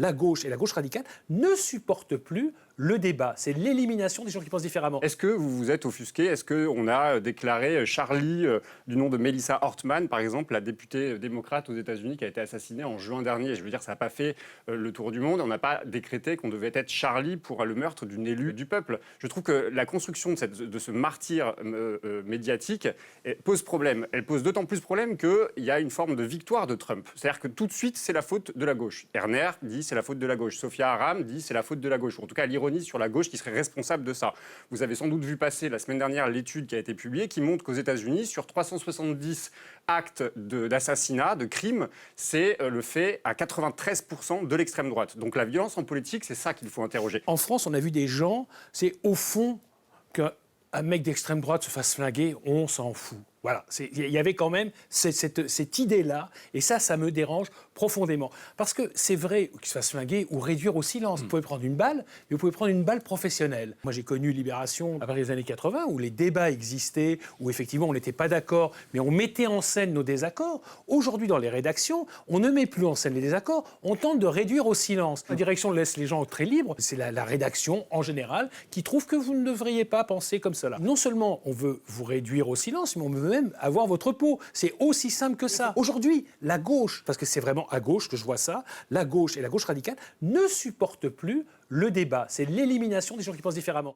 la gauche et la gauche radicale ne supportent plus le débat. C'est l'élimination des gens qui pensent différemment. Est-ce que vous vous êtes offusqué? Est-ce qu'on a déclaré Charlie du nom de Melissa Hortman, par exemple, la députée démocrate aux États-Unis qui a été assassinée en juin dernier? Je veux dire, ça n'a pas fait le tour du monde. On n'a pas décrété qu'on devait être Charlie pour le meurtre d'une élue du peuple. Je trouve que la construction de ce martyr médiatique pose problème. Elle pose d'autant plus problème qu'il y a une forme de victoire de Trump. C'est-à-dire que tout de suite, c'est la faute de la gauche. Erner dit c'est la faute de la gauche. Sophia Aram dit c'est la faute de la gauche. Ou en tout cas, l'ironie sur la gauche qui serait responsable de ça. Vous avez sans doute vu passer la semaine dernière l'étude qui a été publiée qui montre qu'aux États-Unis, sur 370 actes d'assassinat, de crimes, c'est le fait à 93% de l'extrême droite. Donc la violence en politique, c'est ça qu'il faut interroger. En France, on a vu des gens, c'est au fond qu'un mec d'extrême droite se fasse flinguer, on s'en fout. Voilà, il y avait quand même cette idée-là, et ça me dérange profondément. Parce que c'est vrai qu'il se fasse flinguer ou réduire au silence. Vous pouvez prendre une balle, mais vous pouvez prendre une balle professionnelle. Moi, j'ai connu Libération après les années 80, où les débats existaient, où effectivement on n'était pas d'accord, mais on mettait en scène nos désaccords. Aujourd'hui, dans les rédactions, on ne met plus en scène les désaccords, on tente de réduire au silence. La direction laisse les gens très libres, c'est la rédaction en général qui trouve que vous ne devriez pas penser comme cela. Non seulement on veut vous réduire au silence, mais on veut même avoir votre peau. C'est aussi simple que ça. Aujourd'hui, la gauche, parce que c'est vraiment à gauche que je vois ça, la gauche et la gauche radicale ne supportent plus le débat. C'est l'élimination des gens qui pensent différemment.